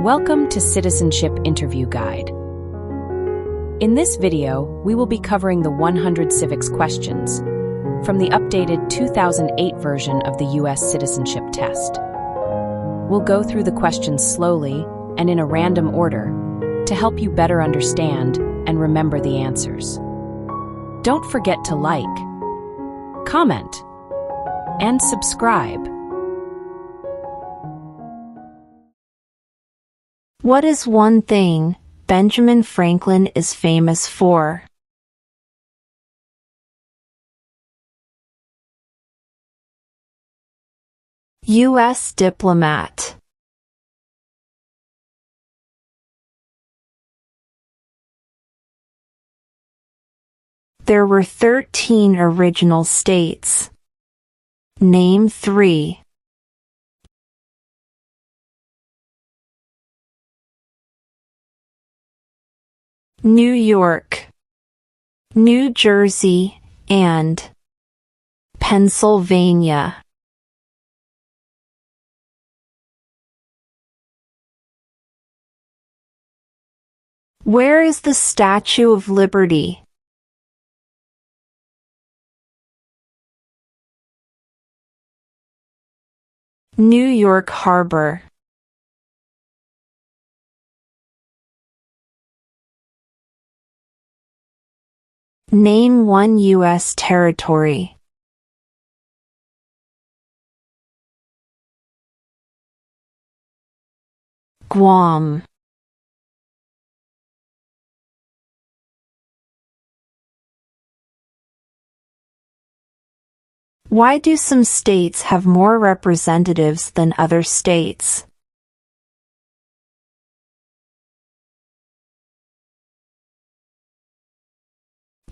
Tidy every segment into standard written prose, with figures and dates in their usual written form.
Welcome to Citizenship Interview Guide. In this video, we will be covering the 100 civics questions from the updated 2008 version of the U.S. Citizenship Test. We'll go through the questions slowly and in a random order to help you better understand and remember the answers. Don't forget to like, comment, and subscribe. What is one thing Benjamin Franklin is famous for? U.S. diplomat. There were 13 original states. Name 3. New York, New Jersey, and Pennsylvania. Where is the Statue of Liberty? New York Harbor. Name one U.S. territory. Guam. Why do some states have more representatives than other states?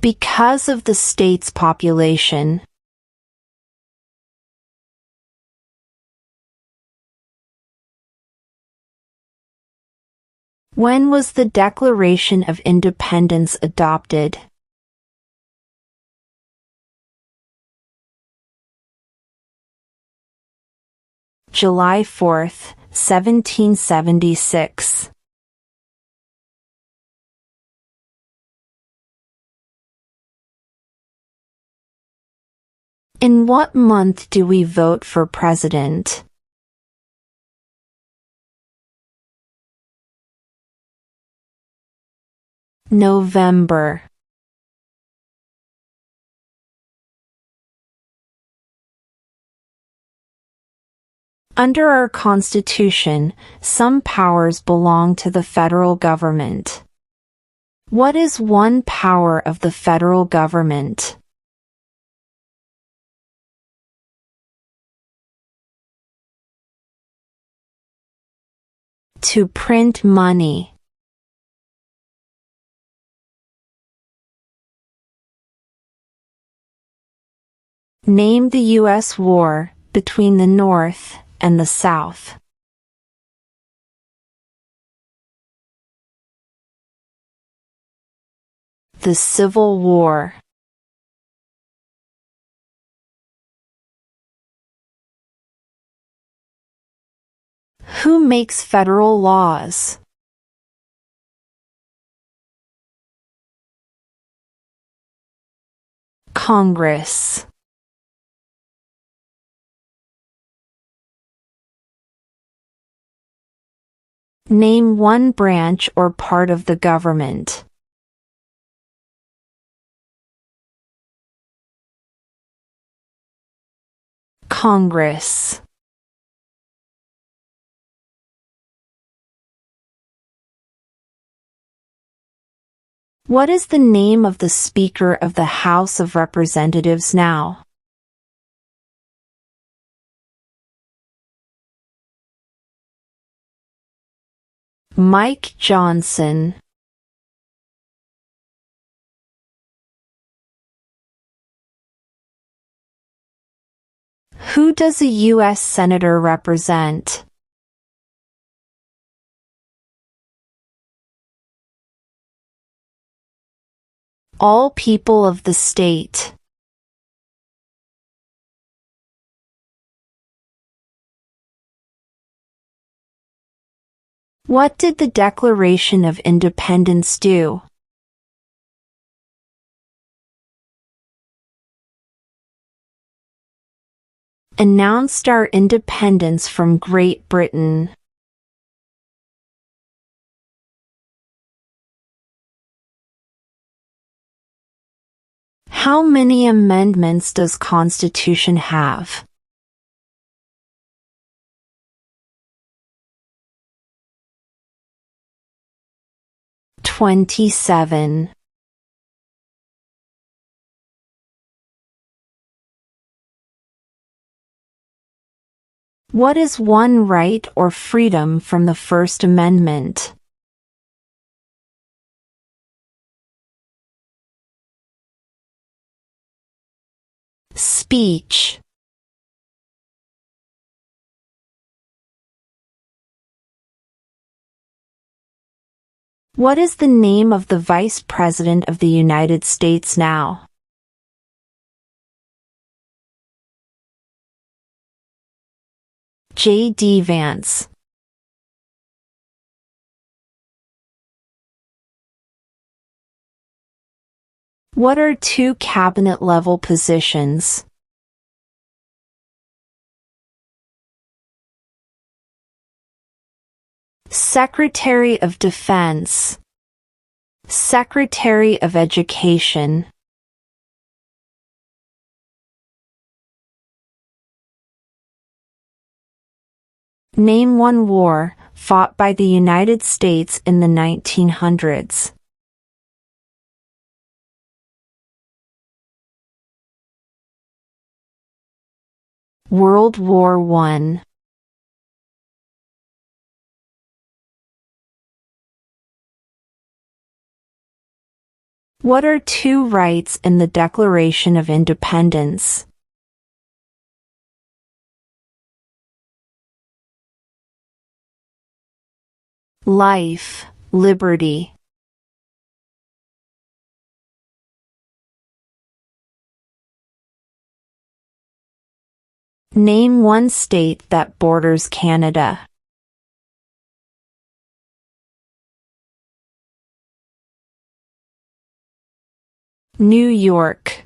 Because of the state's population. When was the Declaration of Independence adopted? July 4, 1776. In what month do we vote for president? November. Under our Constitution, some powers belong to the federal government. What is one power of the federal government? To print money. Name the U.S. war between the North and the South. The Civil War. Who makes federal laws? Congress. Name one branch or part of the government. Congress. What is the name of the Speaker of the House of Representatives now? Mike Johnson. Who does a U.S. Senator represent? All people of the state. What did the Declaration of Independence do? Announced our independence from Great Britain. How many amendments does Constitution have? 27. What is one right or freedom from the First Amendment? Speech. What is the name of the Vice President of the United States now? J.D. Vance. What are two cabinet-level positions? Secretary of Defense, Secretary of Education. Name one war fought by the United States in the 1900s. World War I. What are two rights in the Declaration of Independence? Life, liberty. Name one state that borders Canada. New York.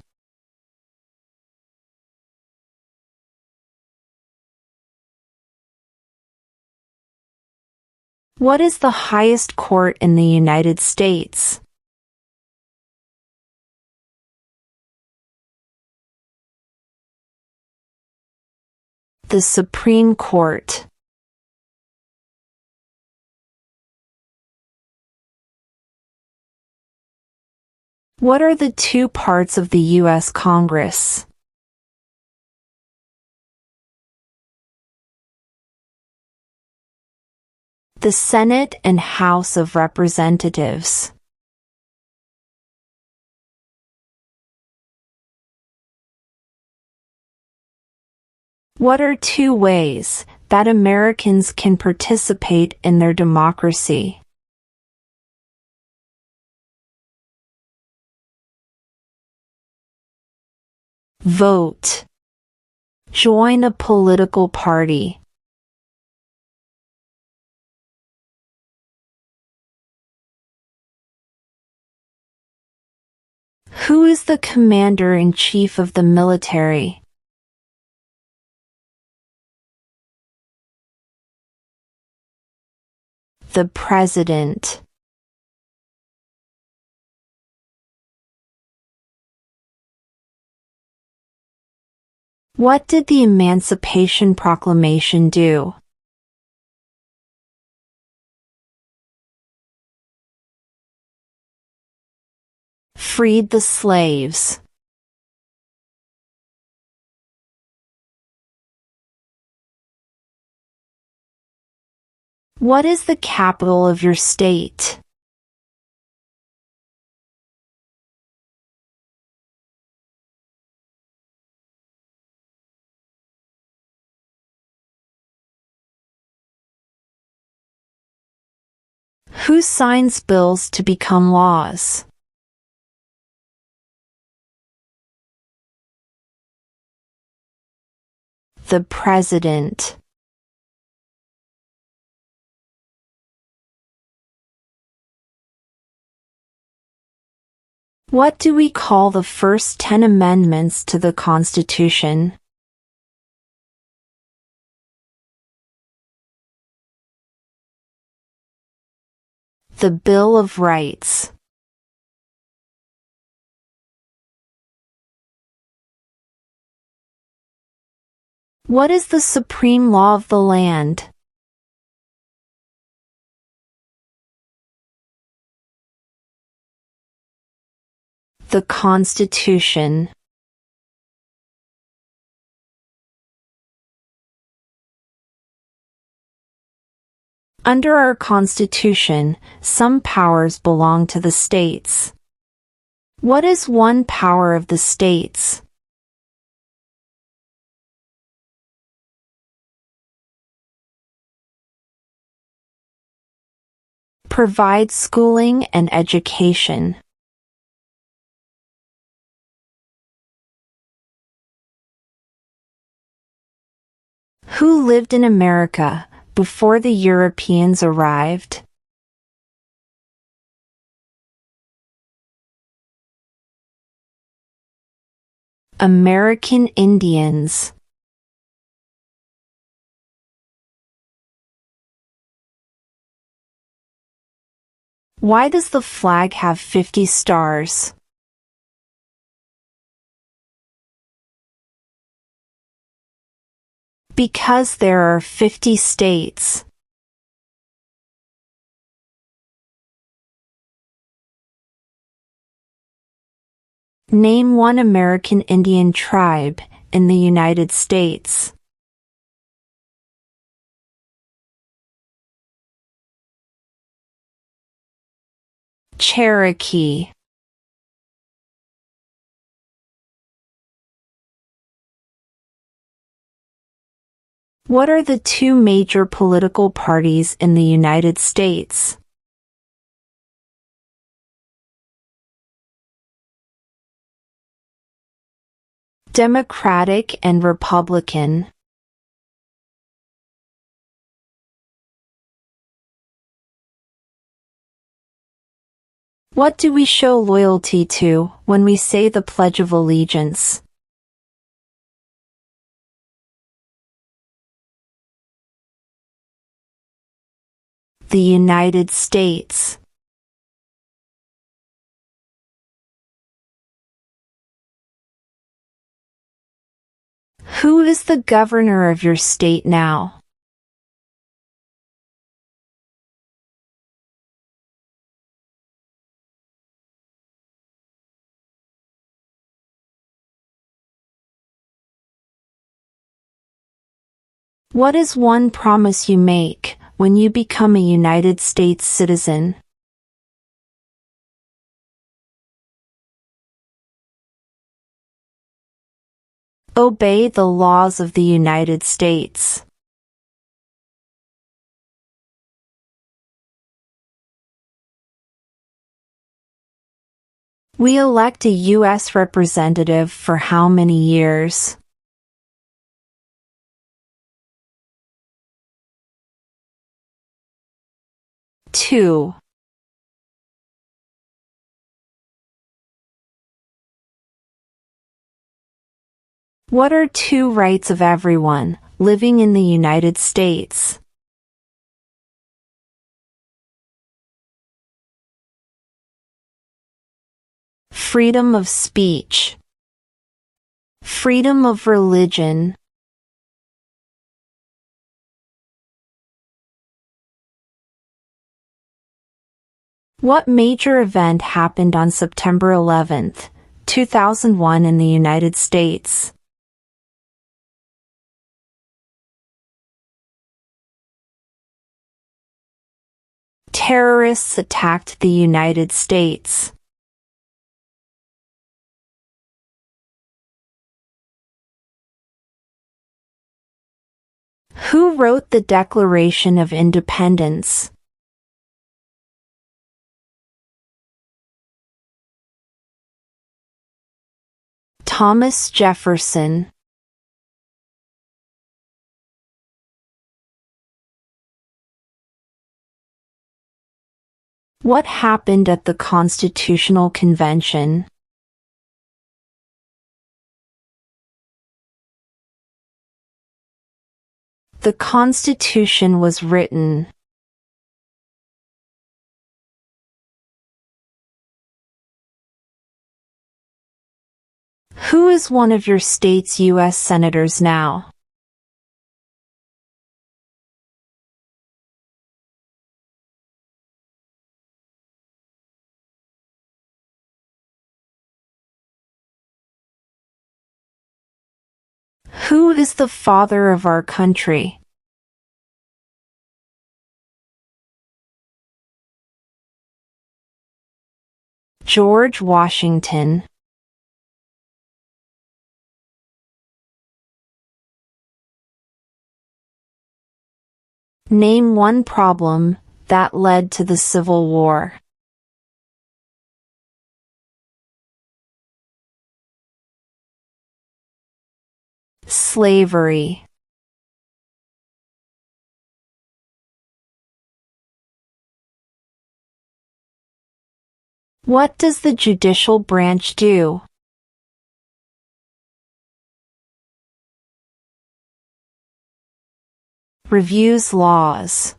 What is the highest court in the United States? The Supreme Court. What are the two parts of the U.S. Congress? The Senate and House of Representatives. What are two ways that Americans can participate in their democracy? Vote. Join a political party. Who is the commander-in-chief of the military? The President. What did the Emancipation Proclamation do? Freed the slaves. What is the capital of your state? Who signs bills to become laws? The President. What do we call the first 10 amendments to the Constitution? The Bill of Rights. What is the supreme law of the land? The Constitution. Under our Constitution, some powers belong to the states. What is one power of the states? Provide schooling and education. Who lived in America before the Europeans arrived? American Indians. Why does the flag have 50 stars? Because there are 50 states. Name one American Indian tribe in the United States. Cherokee. What are the two major political parties in the United States? Democratic and Republican. What do we show loyalty to when we say the Pledge of Allegiance? The United States. Who is the governor of your state now? What is one promise you make when you become a United States citizen? Obey the laws of the United States. We elect a U.S. representative for how many years? 2. What are two rights of everyone living in the United States? Freedom of speech. Freedom of religion. What major event happened on September 11, 2001 in the United States? Terrorists attacked the United States. Who wrote the Declaration of Independence? Thomas Jefferson. What happened at the Constitutional Convention? The Constitution was written. Who is one of your state's U.S. senators now? Who is the father of our country? George Washington. Name one problem that led to the Civil War. Slavery. What does the judicial branch do? Reviews laws.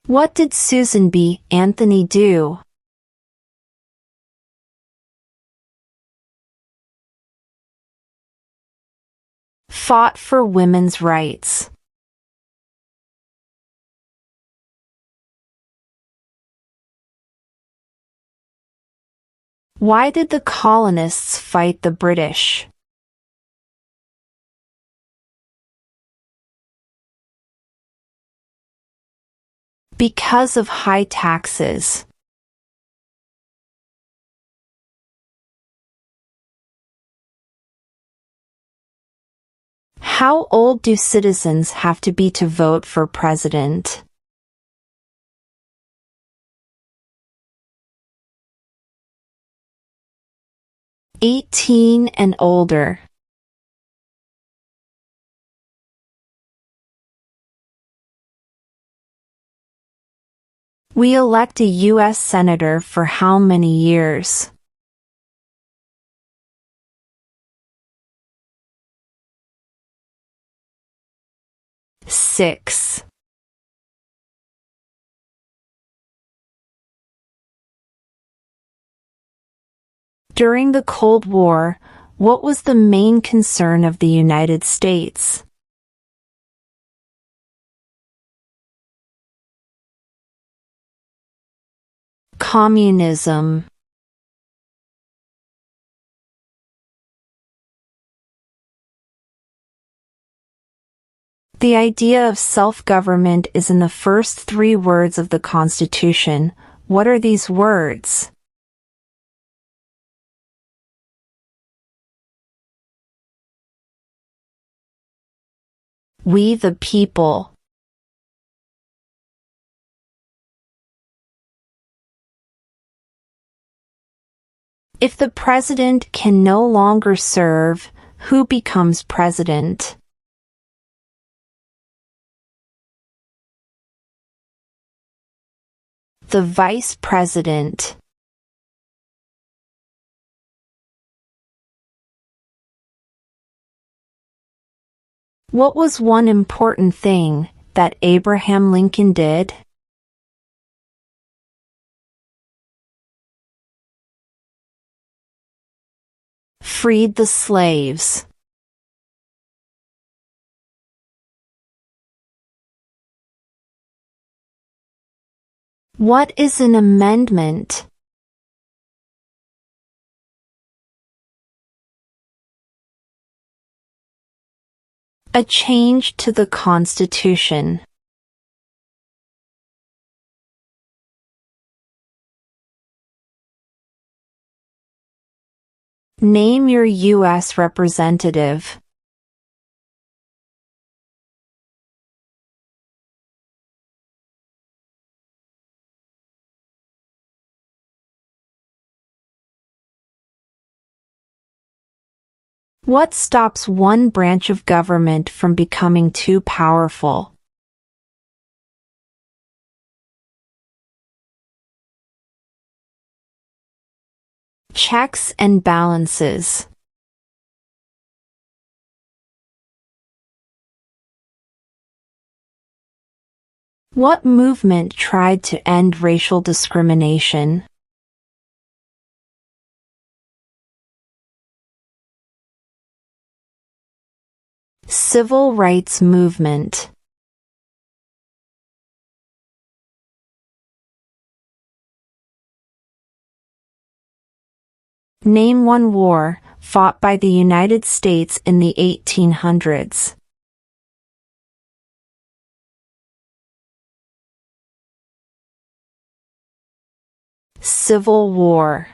What did Susan B. Anthony do? Fought for women's rights. Why did the colonists fight the British? Because of high taxes. How old do citizens have to be to vote for president? 18 and older. We elect a U.S. Senator for how many years? 6. During the Cold War, what was the main concern of the United States? Communism. The idea of self-government is in the first 3 words of the Constitution. What are these words? We the people. If the president can no longer serve, who becomes president? The vice president. What was one important thing that Abraham Lincoln did? Freed the slaves. What is an amendment? A change to the Constitution. Name your U.S. representative. What stops one branch of government from becoming too powerful? Checks and balances. What movement tried to end racial discrimination? Civil rights movement. Name one war fought by the United States in the 1800s. Civil War.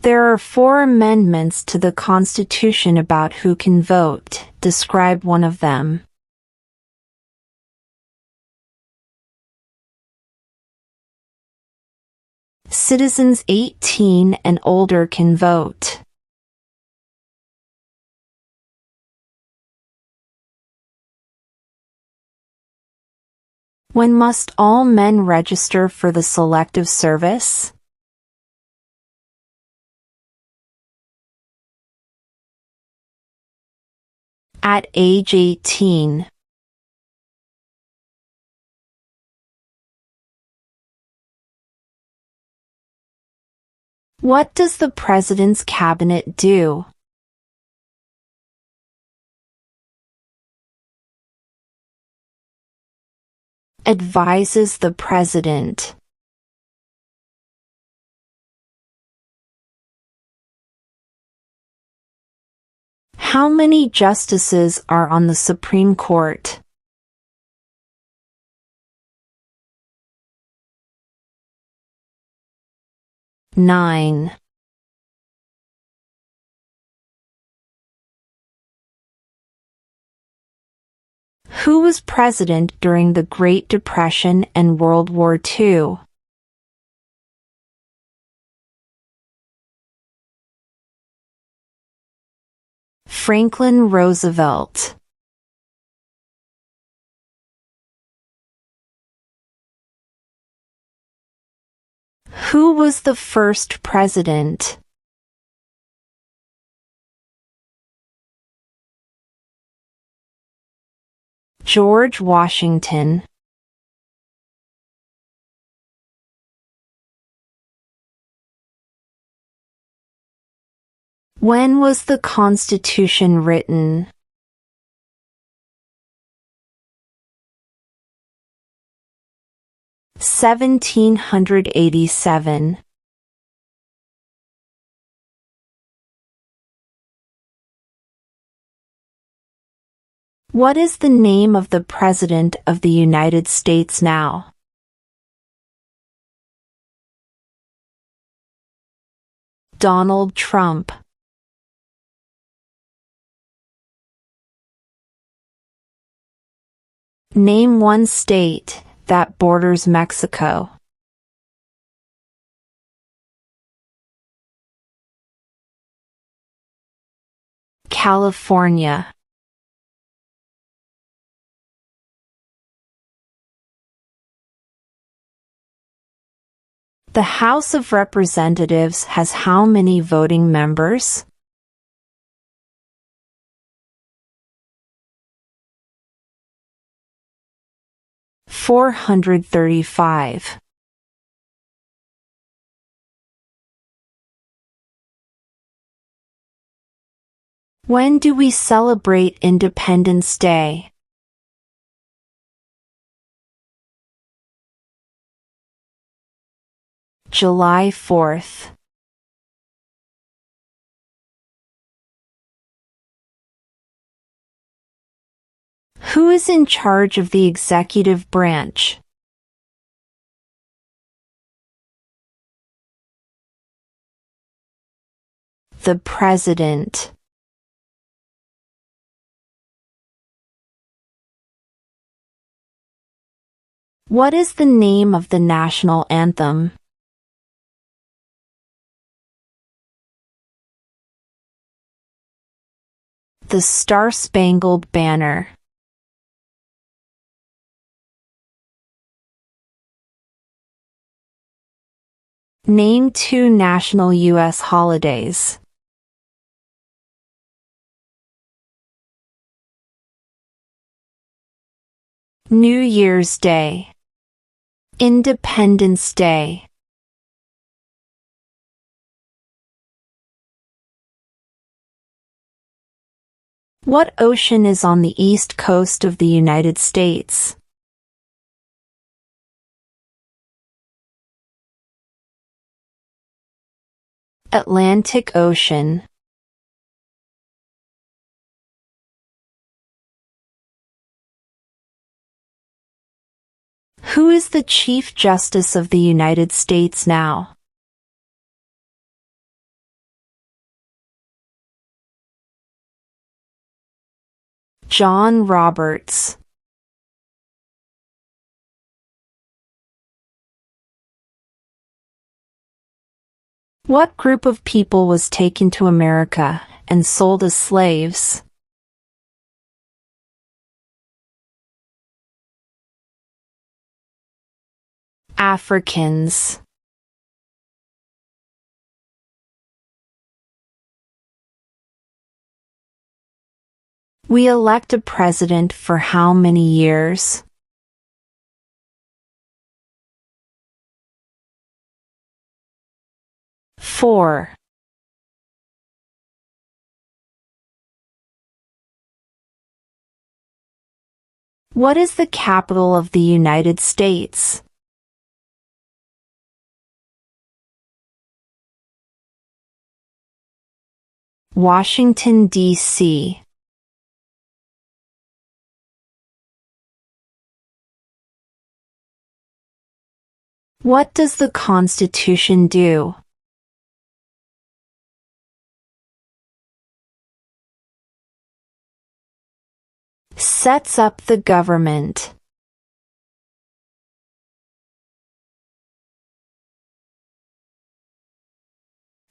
There are 4 amendments to the Constitution about who can vote. Describe one of them. Citizens 18 and older can vote. When must all men register for the Selective Service? At age 18. What does the President's Cabinet do? Advises the President. How many justices are on the Supreme Court? Nine. Who was president during the Great Depression and World War II? Franklin Roosevelt. Who was the first president? George Washington. When was the Constitution written? (1787). What is the name of the President of the United States now? Donald Trump. Name one state that borders Mexico. California. The House of Representatives has how many voting members? 435. When do we celebrate Independence Day? July 4th. Who is in charge of the executive branch? The President. What is the name of the national anthem? The Star-Spangled Banner. Name 2 national U.S. holidays. New Year's Day. Independence Day. What ocean is on the east coast of the United States? Atlantic Ocean. Who is the Chief Justice of the United States now? John Roberts. What group of people was taken to America and sold as slaves? Africans. We elect a president for how many years? Four. What is the capital of the United States? Washington, D.C. What does the Constitution do? Sets up the government.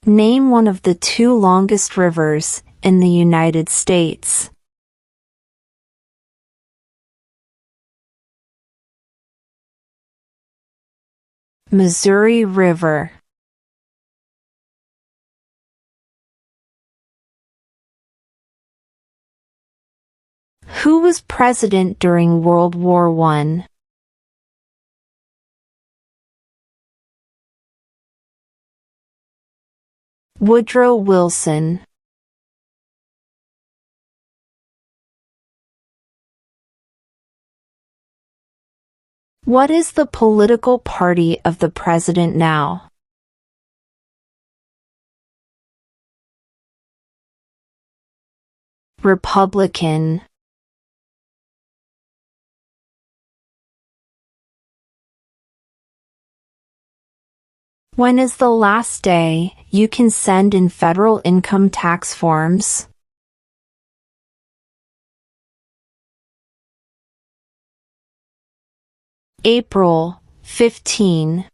Name one of the 2 longest rivers in the United States. Missouri River. Who was president during World War I? Woodrow Wilson. What is the political party of the president now? Republican. When is the last day you can send in federal income tax forms? April 15.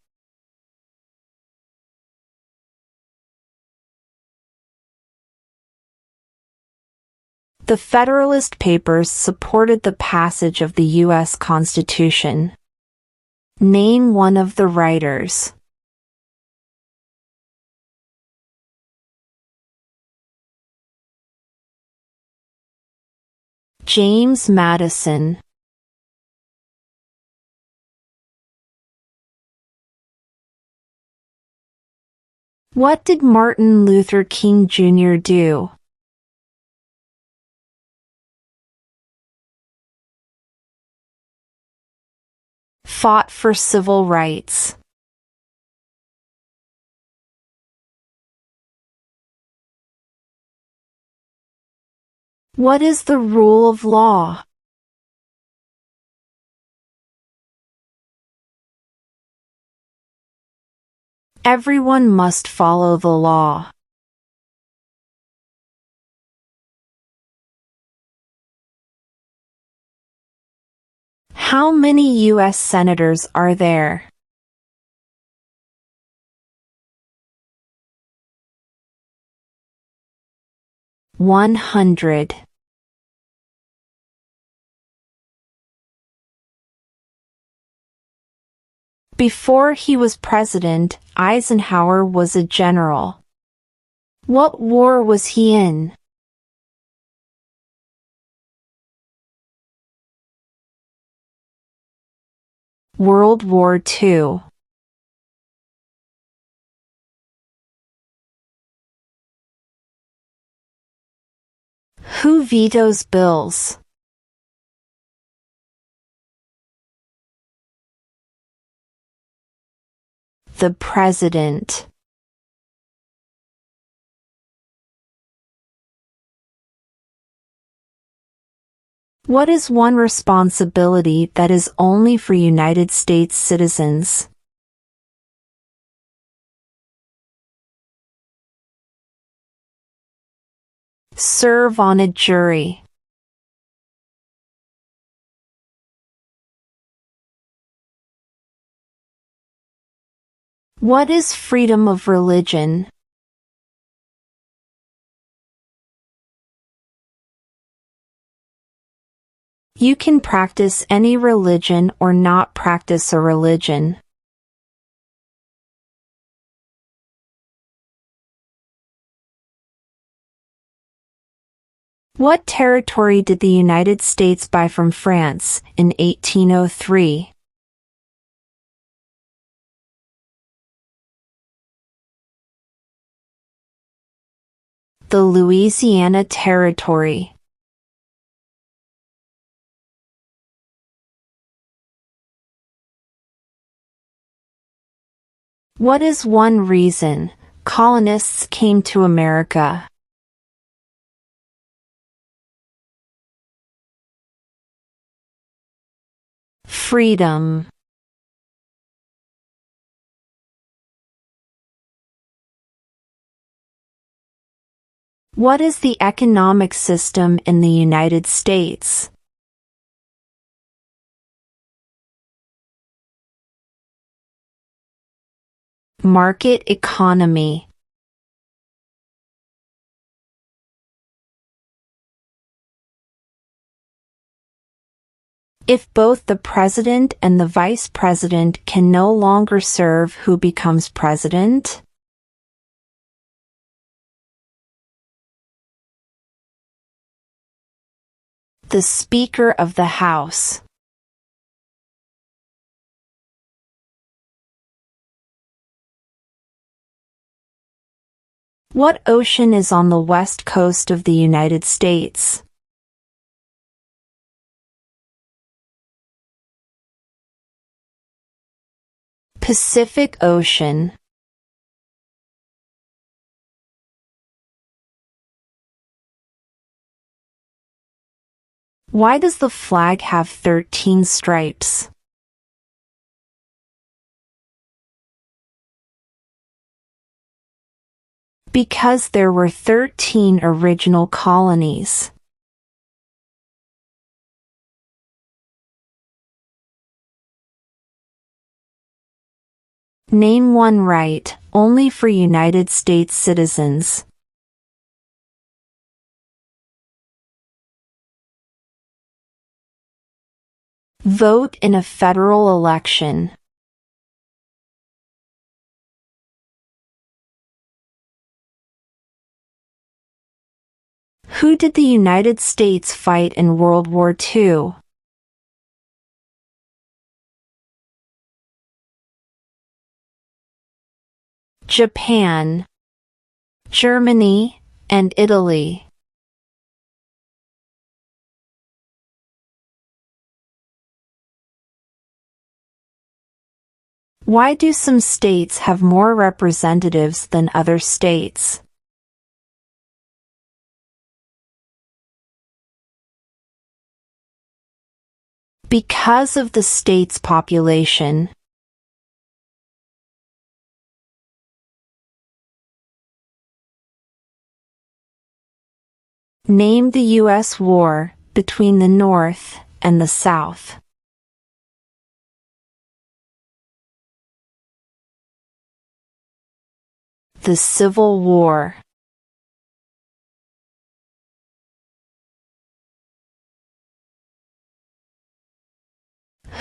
The Federalist Papers supported the passage of the U.S. Constitution. Name one of the writers. James Madison. What did Martin Luther King Jr. do? Fought for civil rights. What is the rule of law? Everyone must follow the law. How many U.S. senators are there? 100. Before he was president, Eisenhower was a general. What war was he in? World War II. Who vetoes bills? The President. What is one responsibility that is only for United States citizens? Serve on a jury. What is freedom of religion? You can practice any religion or not practice a religion. What territory did the United States buy from France in 1803? The Louisiana Territory. What is one reason colonists came to America? Freedom. What is the economic system in the United States? Market economy. If both the president and the vice president can no longer serve, who becomes president? The Speaker of the House. What ocean is on the west coast of the United States? Pacific Ocean. Why does the flag have 13 stripes? Because there were 13 original colonies. Name one right, only for United States citizens. Vote in a federal election. Who did the United States fight in World War II? Japan, Germany, and Italy. Why do some states have more representatives than other states? Because of the state's population. Name the U.S. war between the North and the South. The Civil War.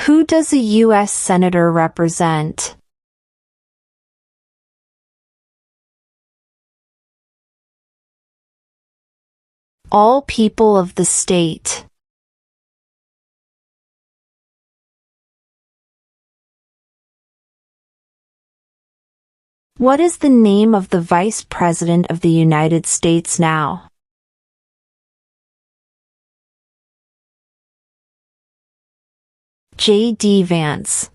Who does a U.S. Senator represent? All people of the state. What is the name of the Vice President of the United States now? J.D. Vance.